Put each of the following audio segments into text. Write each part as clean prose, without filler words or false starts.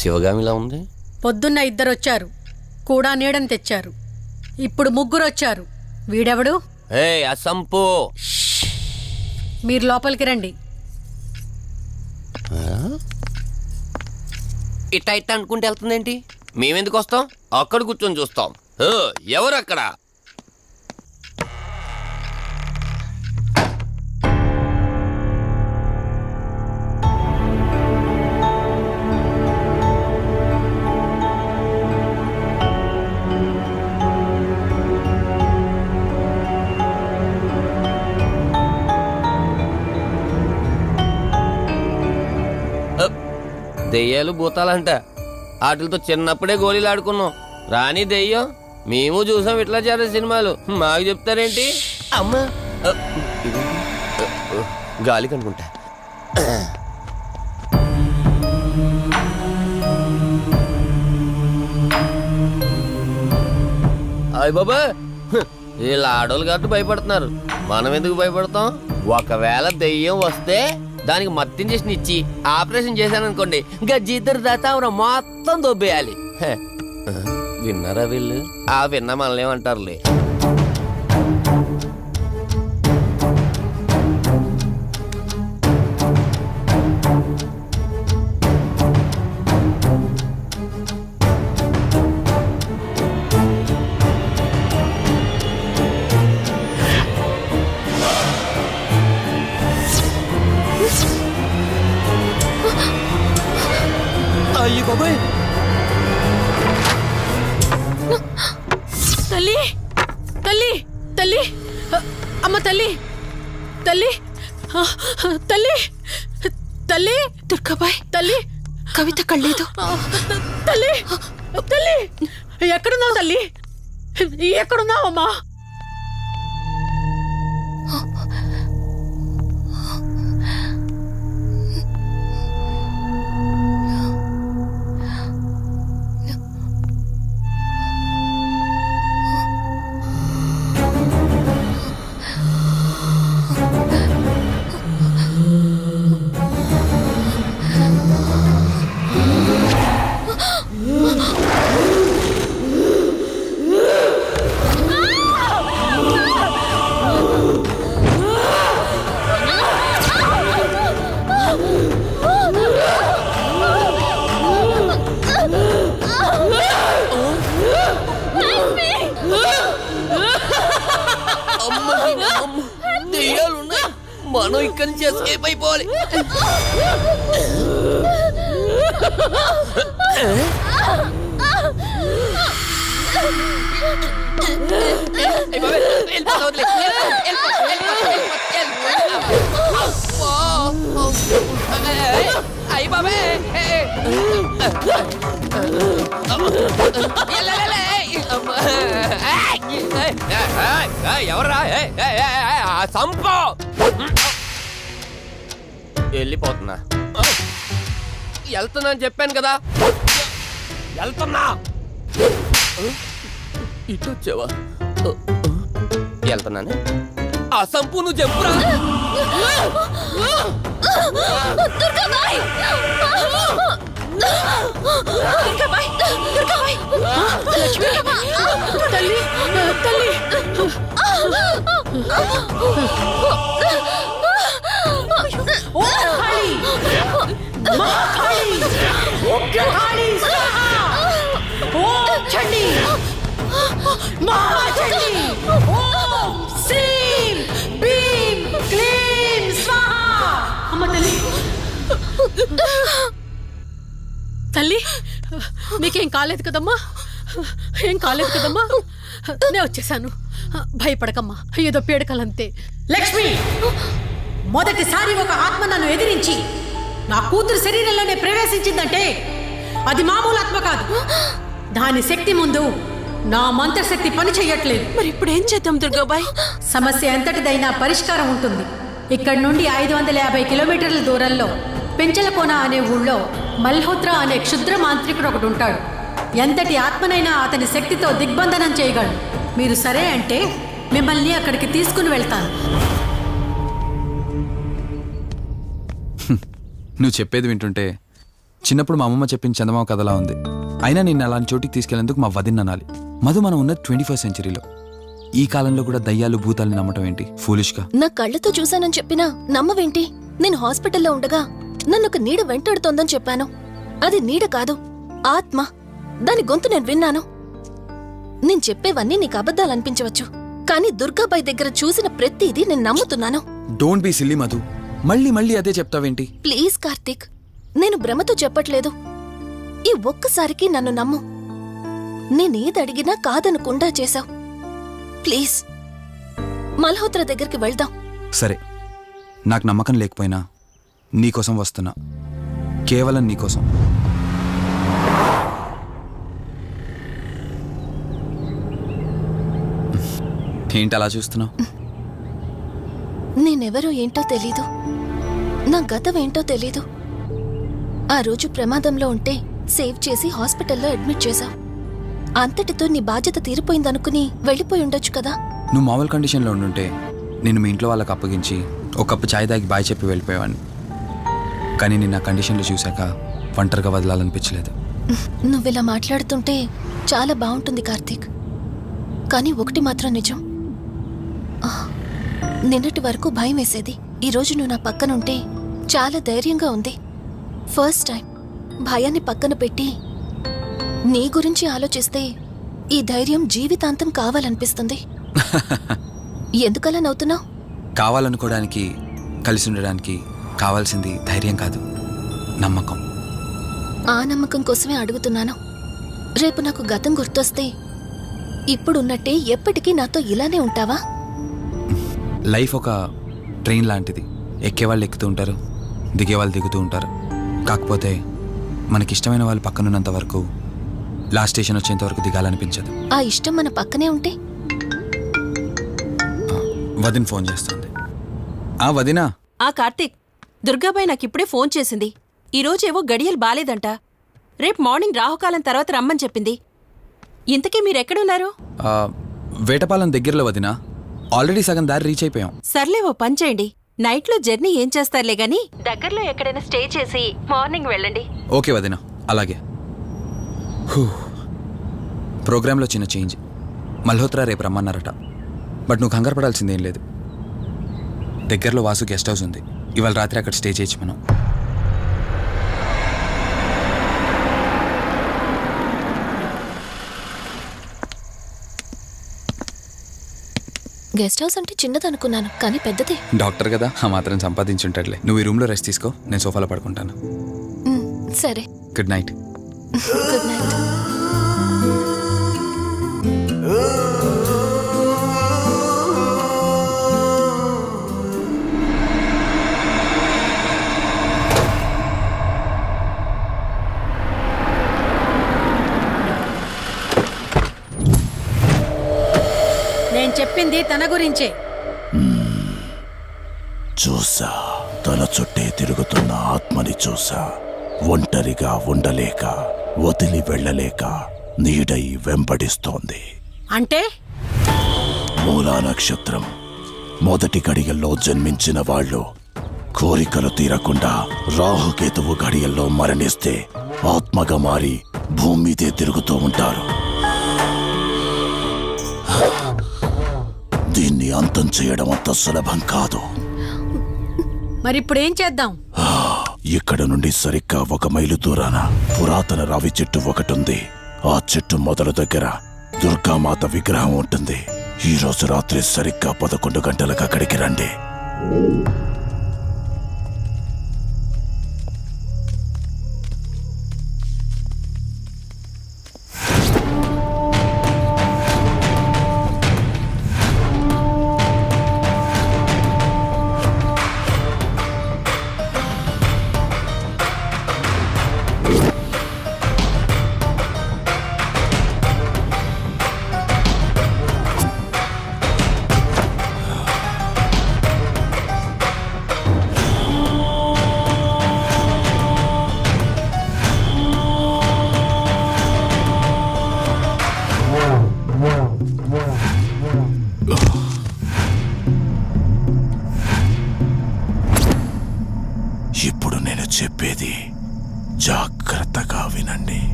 శివగామిలా ఉంది. పొద్దున్న 2 వచ్చారు, కూడా నీడని తెచ్చారు. ఇప్పుడు 3 వచ్చారు. వీడెవడు? అసంపు. మీరు లోపలికి రండి. ఇట్ట ఇట్ట అనుకుంటే వెళ్తుందేంటి? మేమెందుకు వస్తాం? అక్కడ కూర్చొని చూస్తాం. ఎవరు అక్కడ? దెయ్యాలు భూతాలంట. వాటితో చిన్నప్పుడే గోళీలు ఆడుకున్నాం. రాని దెయ్యం మేము చూసాం ఇట్లా చేరే సినిమాలు. మాకు చెప్తారేంటి? అమ్మా గాలి కనుకుంటా. అయ్య బాబా, వీళ్ళ ఆడోళ్ళు కాబట్టి భయపడుతున్నారు. మనం ఎందుకు భయపడతాం? ఒకవేళ దెయ్యం వస్తే దానికి మత్తు ఇంజెక్షన్ ఇచ్చి ఆపరేషన్ చేశాననుకోండి, ఇంకా జీతరు దాతావరం మొత్తం దొబ్బేయాలి. విన్నారా వీళ్ళు? విన్నా మనల్ని ఏమంటారులే. అయ్యి బాబాయ్, తల్లి తల్లి తల్లి, అమ్మ తల్లి తల్లి తల్లి తల్లి, దుర్గాబాయ్ తల్లి కవిత కళ్ళేదు. తల్లి తల్లి, ఎక్కడున్నావు తల్లి? ఎక్కడున్నావమ్మా? మనం ఇక్కడి నుంచి ఎస్కేప్ అయిపోవాలి. ఎవర్రా? సంపో. వెళ్ళిపోతున్నా. వెళ్తున్నా అని చెప్పాను కదా. వెళ్తున్నా. ఇటు వచ్చావా? వెళ్తున్నాను. ఆ సంపు నువ్వు చెప్పురా. తల్లి తల్లి, తల్లి మీకేం కాలేదు కదమ్మా? ఏం కాలేదు కదమ్మా? నేను వచ్చేసాను. భయపడకమ్మా, ఏదో పీడకలంతే. లక్ష్మి, మొదటిసారి ఒక ఆత్మ నన్ను ఎదిరించి నా కూతురు శరీరంలోనే ప్రవేశించిందంటే అది మామూలు ఆత్మ కాదు. దాని శక్తి ముందు నా మంత్రశక్తి పని చెయ్యట్లేదు. మరి ఇప్పుడు ఏం చేద్దాం దుర్గాబాయ్? సమస్య ఎంతటిదైనా పరిష్కారం ఉంటుంది. ఇక్కడి నుండి 550 కిలోమీటర్ల దూరంలో పెంచలకోన అనే ఊళ్ళో మల్హోత్రా అనే క్షుద్ర మాంత్రికుడు ఒకడు ఉంటాడు. ఎంతటి ఆత్మనైనా అతని శక్తితో దిగ్బంధనం చేయగలడు. మీరు సరే అంటే మిమ్మల్ని అక్కడికి తీసుకుని వెళ్తాను. నువ్వు చెప్పేది వింటుంటే చిన్నప్పుడు మా అమ్మమ్మ చెప్పిన చందమామ కథలా ఉంది. అయినా నిన్ను అలాంటి చోటికి తీసుకెళ్లేందుకు మా వదిన అనాలి. మధు, మనం ఉన్నది 21st సెంచరీలో. ఈ కాలంలో కూడా దయ్యాలు భూతాల్ని నమ్మటం ఏంటి ఫూలిష్గా? నా కళ్ళతో చూశానని చెప్పినా నమ్మవేంటి? నేను హాస్పిటల్లో ఉండగా నన్ను ఒక నీడ వెంటాడుతోందని చెప్పాను. అది నీడ కాదు, ఆత్మ. దాని గొంతు నేను విన్నాను. నేను చెప్పేవన్నీ నీకు అబద్ధాలనిపించవచ్చు, కానీ దుర్గాబాయ్ దగ్గర చూసిన ప్రతిదీ నేను నమ్ముతున్నాను. Don't be silly Madhu. మళ్ళీ మళ్ళీ అదే చెప్తావేంటి? ప్లీజ్ కార్తీక్, నేను భ్రమతో చెప్పట్లేదు. ఈ ఒక్కసారికి నన్ను నమ్ము. నేనేది అడిగినా కాదనకుండా చేశావు. ప్లీజ్, మల్హోత్రా దగ్గరికి వెళ్దాం. సరే, నాకు నమ్మకం లేకపోయినా నీకోసం వస్తున్నా. కేవలం నీకోసం. ఏంటి అలా చూస్తున్నావు? నేనెవరో ఏంటో తెలీదు, నా గతం ఏంటో తెలీదు. ఆ రోజు ప్రమాదంలో ఉంటే సేవ్ చేసి హాస్పిటల్లో అడ్మిట్ చేశావు. అంతటితో నీ బాధ్యత తీరిపోయిందనుకుని వెళ్ళిపోయి ఉండొచ్చు కదా. నువ్వు మామూలు కండిషన్లో ఉండుంటే నేను మీ ఇంట్లో వాళ్ళకి అప్పగించి ఒక కప్పు ఛాయ్ తాగి బాయ్ చెప్పి వెళ్ళిపోయేవాడిని. కానీ నేను నా కండిషన్లో చూశాక ఒంటరిగా వదలాలనిపించలేదు. నువ్విలా మాట్లాడుతుంటే చాలా బాగుంటుంది కార్తీక్, కానీ ఒకటి మాత్రం నిజం. నిన్నటి వరకు భయం వేసేది. ఈరోజు నువ్వు నా పక్కనుంటే చాలా ధైర్యంగా ఉంది. ఫస్ట్ టైం భయాన్ని పక్కన పెట్టి నీ గురించి ఆలోచిస్తే ఈ ధైర్యం జీవితాంతం కావాలనిపిస్తుంది. ఎందుకలా నవ్వుతున్నావు? కావాలనుకోవడానికి, కలిసి ఉండడానికి కావాల్సింది ధైర్యం కాదు, నమ్మకం. ఆ నమ్మకం కోసమే అడుగుతున్నాను. రేపు నాకు గతం గుర్తొస్తే ఇప్పుడున్నట్టే ఎప్పటికీ నాతో ఇలానే ఉంటావా? లైఫ్ ఒక ట్రైన్ లాంటిది. ఎక్కేవాళ్ళు ఎక్కుతూ ఉంటారు, దిగేవాళ్ళు దిగుతూ ఉంటారు. కాకపోతే మనకిష్టమైన వాళ్ళు పక్కనున్నంత వరకు, లాస్ట్ స్టేషన్ వచ్చేంత వరకు దిగాలనిపించదు. ఆ ఇష్టం మన పక్కనే ఉంటే? వదిన ఫోన్ చేస్తుంది. వదినా. కార్తీక్, దుర్గాబాయ్ నాకిప్పుడే ఫోన్ చేసింది. ఈరోజేవో గడియలు బాలేదంట. రేపు మార్నింగ్ రాహుకాలం తర్వాత రమ్మని చెప్పింది. ఇంతకీ మీరెక్కడున్నారు? వేటపాలెం దగ్గరలో వదినా. ఆల్రెడీ సగం దారి రీచ్ అయిపోయాం. సర్లే, ఓ పని చేయండి. నైట్లో జర్నీ ఏం చేస్తారులే గాని దగ్గరలో ఎక్కడైనా స్టే చేసి మార్నింగ్ వెళ్ళండి. ఓకే వదినా, అలాగే. ప్రోగ్రాంలో చిన్న చేంజ్. మల్హోత్రా రేపు రమ్మన్నారట. బట్ నువ్వు కంగారు పడాల్సిందేం లేదు. దగ్గరలో వాసు గెస్ట్ హౌస్ ఉంది. ఇవాళ రాత్రి అక్కడ స్టే చేయొచ్చు మనం. గెస్ట్ హౌస్ అంటే చిన్నదనుకున్నాను, కానీ పెద్దదే. డాక్టర్ కదా, ఆ మాత్రం సంపాదించుంటాడులే. నువ్వు ఈ రూమ్లో రెస్ట్ తీసుకో, నేను సోఫాలో పడుకుంటాను. సరే, గుడ్ నైట్. Good night. నేను చెప్పింది తన గురించే. చూసా, తన చుట్టే తిరుగుతున్న ఆత్మని చూసా. ఒంటరిగా ఉండలేక, వదిలి వెళ్ళలేక నీడై వెంబడిస్తోంది. అంటే మూలా నక్షత్రం మొదటి గడియల్లో జన్మించిన వాళ్ళు కోరికలు తీరకుండా రాహుకేతువు గడియల్లో మరణిస్తే ఆత్మగా మారి భూమి మీదే తిరుగుతూ ఉంటారు. దీన్ని అంతం చేయడం అంత సులభం కాదు. మరిప్పుడేం చేద్దాం? ఇక్కడ నుండి సరిగ్గా 1 మైలు దూరాన పురాతన రావి చెట్టు ఒకటుంది. ఆ చెట్టు మొదల దగ్గర దుర్గామాత విగ్రహం ఉంటుంది. ఈ రోజు రాత్రి సరిగ్గా 11 గంటలకు అక్కడికి రండి.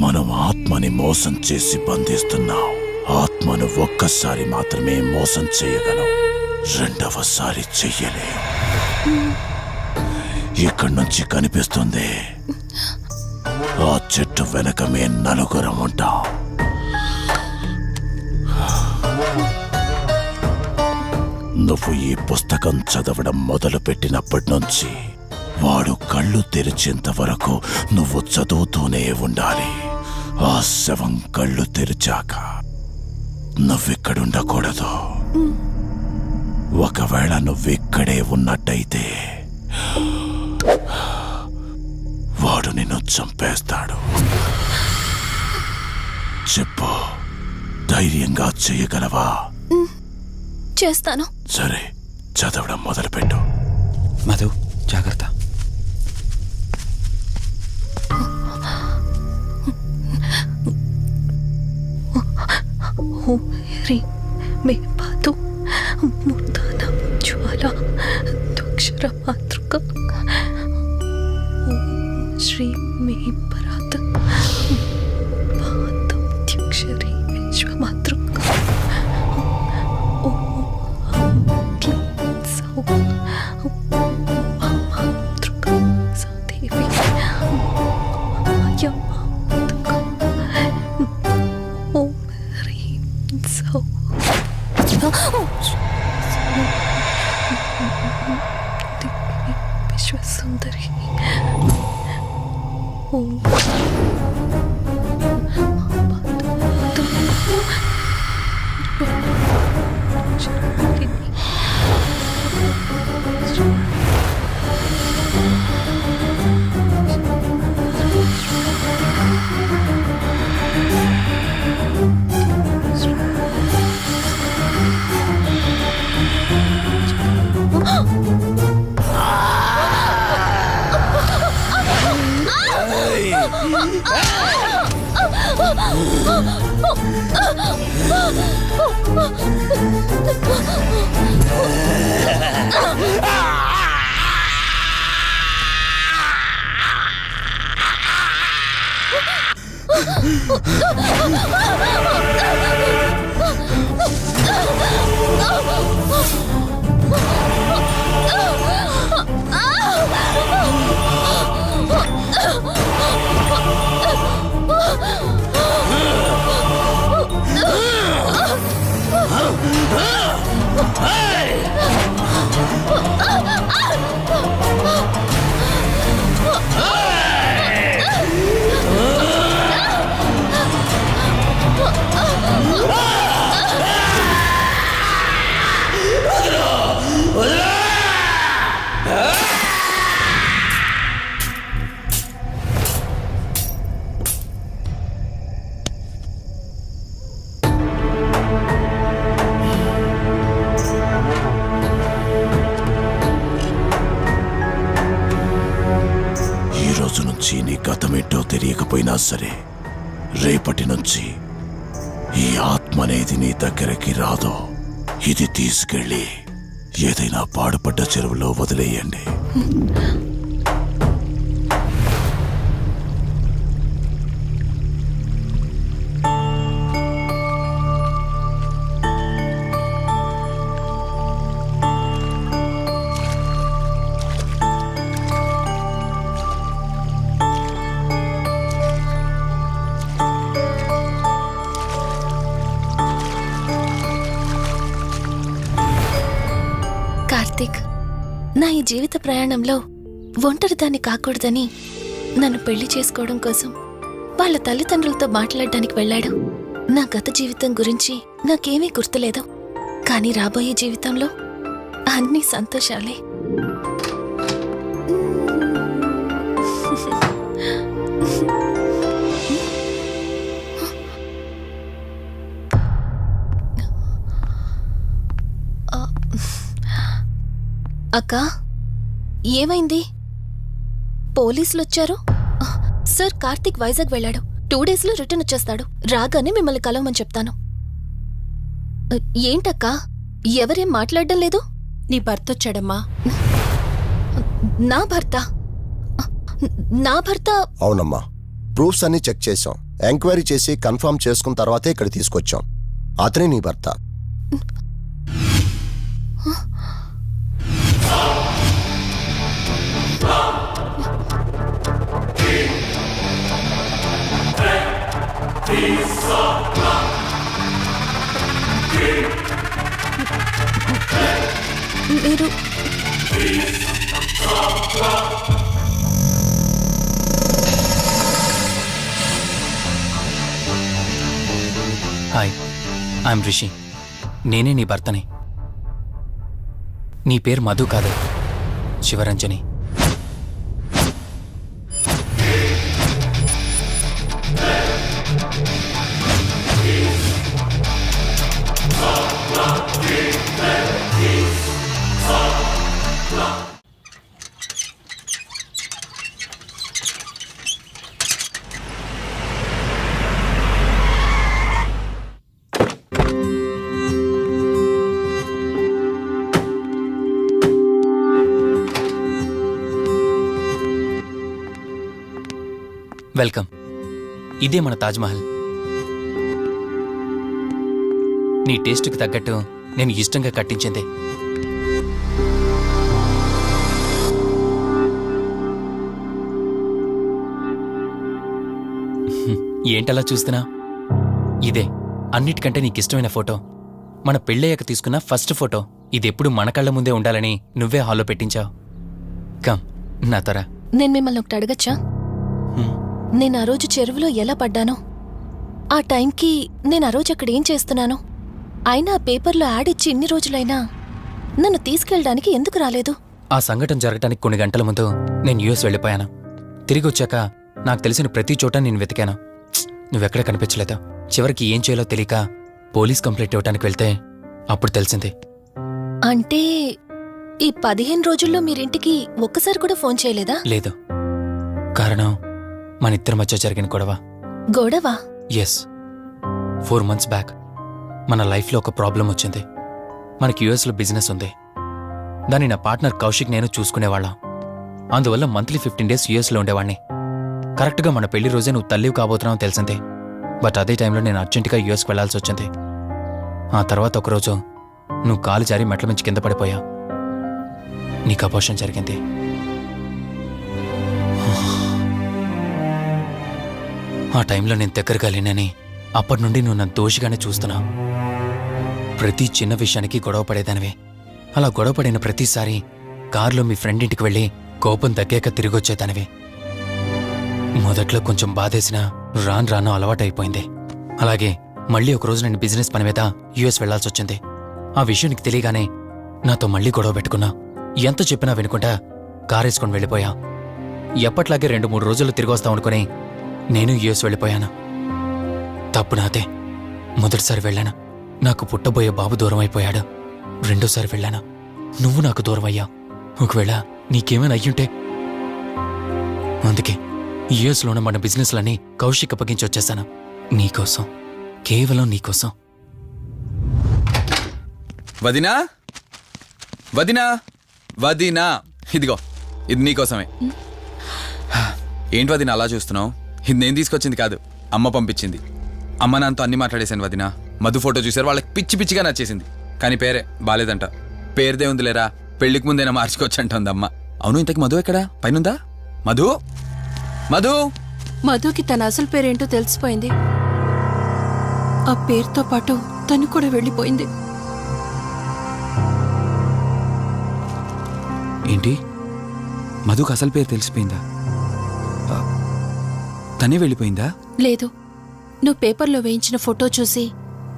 మనం ఆత్మని మోసం చేసి బంధిస్తున్నాం. ఆత్మను ఒక్కసారి మాత్రమే మోసం చేయగలం, రెండవసారి చెయ్యలే. ఇక్కడి నుంచి కనిపిస్తుంది, ఆ చెట్టు వెనకమే నలుగురం ఉంటాం. నువ్వు ఈ పుస్తకం చదవడం మొదలు పెట్టినప్పటి నుంచి వాడు కళ్ళు తెరిచేంత వరకు నువ్వు చదువుతూనే ఉండాలి. ఆ శవం కళ్ళు తెరిచాక నువ్విక్కడుండకూడదు. ఒకవేళ నువ్విక్కడే ఉన్నట్టయితే వాడు నిన్ను చంపేస్తాడు. చెప్పు, ధైర్యంగా చేయగలవా? చేస్తాను. సరే, చదవడం మొదలుపెట్టు. మధు, జాగ్రత్త. రీ మే పాదు మూర్ధన జ్వాల దుక్షర మాతృక శ్రీ మే పరాత పాదం త్యక్షరి విశ్వ మాతృక మాతృక సదేవి ఓం హ్రీం సౌ విశ్వసుందరి ఓం నీ గతమేంటో తెలియకపోయినా సరే, రేపటి నుంచి ఈ ఆత్మ అనేది నీ దగ్గరికి రాదు. ఇది తీసుకెళ్ళి ఏదైనా పాడుపడ్డ చెరువులో వదిలేయండి. కార్తీక్, నా ఈ జీవిత ప్రయాణంలో ఒంటరిదాన్ని కాకూడదని నన్ను పెళ్లి చేసుకోవడం కోసం వాళ్ళ తల్లిదండ్రులతో మాట్లాడడానికి వెళ్ళాడు. నా గత జీవితం గురించి నాకేమీ గుర్తులేదు, కానీ రాబోయే జీవితంలో అన్ని సంతోషాలే. అక్కా, ఏమైంది? పోలీసులు వచ్చారు. సార్, కార్తీక్ వైజాగ్ వెళ్ళాడు. 2 days లో రిటర్న్ వచ్చేస్తాడు. రాగానే మిమ్మల్ని కలవమని చెప్తాను. ఏంటక్కా, ఎవరేం మాట్లాడడం లేదు? నీ భర్త వచ్చాడమ్మా. నా భర్త? నా భర్త? అవునమ్మా, ప్రూఫ్స్ అన్ని చెక్ చేశాం. ఎంక్వైరీ చేసి కన్ఫర్మ్ చేసుకున్న తర్వాతే ఇక్కడ తీసుకొచ్చాం. అతనే నీ భర్త. మీరు హాయ్, ఐఎమ్ రిషి. నేనే నీ భర్తని. నీ పేరు మధు కాదు, శివరంజని. వెల్కమ్. ఇదే మన తాజ్మహల్. నీ టేస్ట్కి తగ్గట్టు నేను ఇష్టంగా కట్టించింది. ఏంటలా చూస్తున్నా? ఇదే అన్నిటికంటే నీకిష్టమైన ఫోటో. మన పెళ్ళయ్యాక తీసుకున్న ఫస్ట్ ఫోటో. ఇదెప్పుడు మన కళ్ళ ముందే ఉండాలని నువ్వే హాల్లో పెట్టించావు. కమ్ నా త్వర. నేను మిమ్మల్ని ఒకటి అడగచ్చా? నేను ఆ రోజు చెరువులో ఎలా పడ్డానో, ఆ టైంకి నేను ఆ రోజు అక్కడ ఏం చేస్తున్నానో, అయినా ఆ పేపర్లో యాడ్ ఇచ్చి ఇన్ని రోజులైనా నన్ను తీసుకెళ్ళడానికి ఎందుకు రాలేదు? ఆ సంఘటన జరగటానికి కొన్ని గంటల ముందు నేను యుఎస్ వెళ్ళిపోయాను. తిరిగి వచ్చాక నాకు తెలిసిన ప్రతి చోట నేను వెతికాను. నువ్వెక్కడ కనిపించలేదు. చివరికి ఏం చేయాలో తెలియక పోలీస్ కంప్లైంట్ ఇవ్వడానికి వెళ్తే అప్పుడు తెలిసింది. అంటే ఈ 15 రోజుల్లో మీరింటికి ఒక్కసారి కూడా ఫోన్ చేయలేదా? లేదు. కారణం మన ఇద్దరి మధ్య జరిగిన గొడవ. గొడవ? ఎస్. 4 months బ్యాక్ మన లైఫ్లో ఒక ప్రాబ్లం వచ్చింది. మనకి యుఎస్లో బిజినెస్ ఉంది. దాన్ని నా పార్ట్నర్ కౌశిక్ నేను చూసుకునేవాళ్ళం. అందువల్ల మంత్లీ 15 days యుఎస్లో ఉండేవాణ్ణి. కరెక్ట్గా మన పెళ్లి రోజే నువ్వు తల్లివి కాబోతున్నావు తెలిసింది. బట్ అదే టైంలో నేను అర్జెంటుగా యుఎస్కి వెళ్లాల్సి వచ్చింది. ఆ తర్వాత ఒకరోజు నువ్వు కాలు జారి మెట్ల మించి కింద పడిపోయావు. నీకు అబోర్షన్ జరిగింది. ఆ టైంలో నేను దగ్గరగా లేనని అప్పటి నుండి నువ్వు నన్ను దోషిగానే చూస్తున్నావు. ప్రతి చిన్న విషయానికి గొడవ పడేదానివే. అలా గొడవ పడిన ప్రతిసారి కారులో మీ ఫ్రెండ్ ఇంటికి వెళ్ళి కోపం తగ్గాక తిరిగొచ్చేదానివి. మొదట్లో కొంచెం బాధేసినా రాను రాను అలవాటైపోయింది. అలాగే మళ్ళీ ఒకరోజు నేను బిజినెస్ పని మీద యుఎస్ వెళ్లాల్సి వచ్చింది. ఆ విషయం నీకు తెలియగానే నాతో మళ్ళీ గొడవ పెట్టుకున్నా. ఎంత చెప్పినా వినుకుంటా కారేసుకొని వెళ్ళిపోయా. ఎప్పట్లాగే 2-3 రోజుల్లో తిరిగి వస్తామనుకుని నేను యుఎస్ వెళ్ళిపోయాను. తప్పు నాదే. మొదటిసారి వెళ్ళాను, నాకు పుట్టబోయే బాబు దూరం అయిపోయాడు. రెండోసారి వెళ్ళాను, నువ్వు నాకు దూరం అయ్యా. ఒకవేళ నీకేమైనా అయ్యుంటే. అందుకే యుఎస్లోనే మన బిజినెస్లన్నీ కౌశిక్ అప్పగించి వచ్చేసాను. నీకోసం, కేవలం నీకోసం. వదినా, వదినా, వదినా, ఇదిగో ఇది నీకోసమే. ఏంటి వదినా అలా చూస్తున్నావు? ఇది నేను తీసుకొచ్చింది కాదు, అమ్మ పంపించింది. అమ్మ నాన్నతో అన్ని మాట్లాడేశాను వదినా. మధు ఫోటో చూశారు, వాళ్ళకి పిచ్చి పిచ్చిగా నచ్చేసింది. కానీ పేరే బాలేదంట. పేరుదే ఉందిలేరా, పెళ్లికి ముందైనా మార్చుకోవచ్చంటుంది అమ్మ. అవును, ఇంతకి మధు ఎక్కడా? పైనుందా? మధు, మధు. మధుకి తన అసలు పేరేంటో తెలిసిపోయింది. ఆ పేరుతో పాటు తను కూడా వెళ్ళిపోయింది. ఏంటి, మధుకు అసలు పేరు తెలిసిపోయిందా? తనే వెళ్ళిపోయిందా? లేదు, నువ్వు పేపర్లో వేయించిన ఫోటో చూసి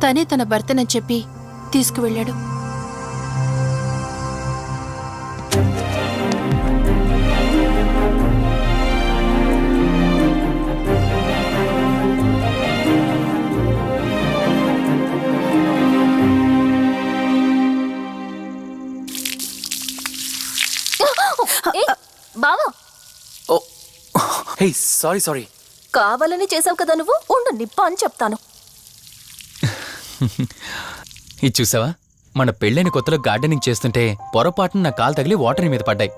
తనే తన భర్తనని చెప్పి తీసుకువెళ్ళాడు. బావా, ఓ హే, సారీ సారీ. కావాలని చేసావు కదా నువ్వు. ఉండు, నిప్ప అని చెప్తాను. ఇది చూసావా, మన పెళ్ళైన కొత్తలో గార్డెనింగ్ చేస్తుంటే పొరపాటున నా కాలు తగిలి వాటర్ మీద పడ్డాయి.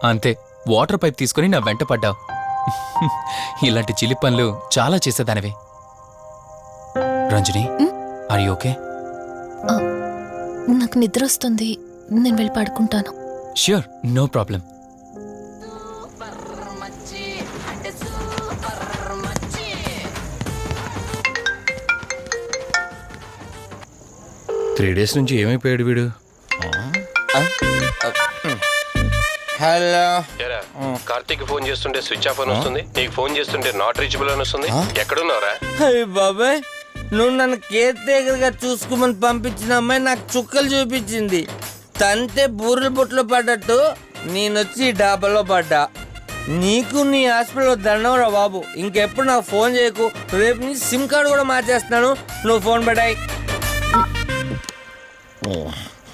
అంతే, వాటర్ పైప్ తీసుకుని నా వెంట పడ్డావు. ఇలాంటి చిలి పనులు చాలా చేసేదానివి. Ranjani are you okay? నాకు నిద్ర వస్తుంది, నేను వెళ్ళి పడుకుంటాను. Sure, no problem. Three days నుంచి ఏమైపోయాడు వీడు? హలో, కార్తీక్ ఫోన్ చేస్తుంటే స్విచ్ ఆఫ్ అని వస్తుంది, నీకు ఫోన్ చేస్తుంటే నాట్ రీచబుల్ అని వస్తుంది. ఎక్కడున్నావురా? అయ్య బాబాయ్, నువ్వు నన్ను కేర్ టేకర్ గా చూసుకోమని పంపించిన అమ్మాయి నాకు చుక్కలు చూపించింది. తంతే బూరెల బొట్లో పడ్డట్టు నేనొచ్చి డాబాలో పడ్డా. నీకు నీ హాస్పిటల్లో దండంరా బాబు. ఇంకెప్పుడు నాకు ఫోన్ చేయకు. రేపు నీ సిమ్ కార్డు కూడా మార్చేస్తున్నాను. నువ్వు ఫోన్ పెట్టాయి.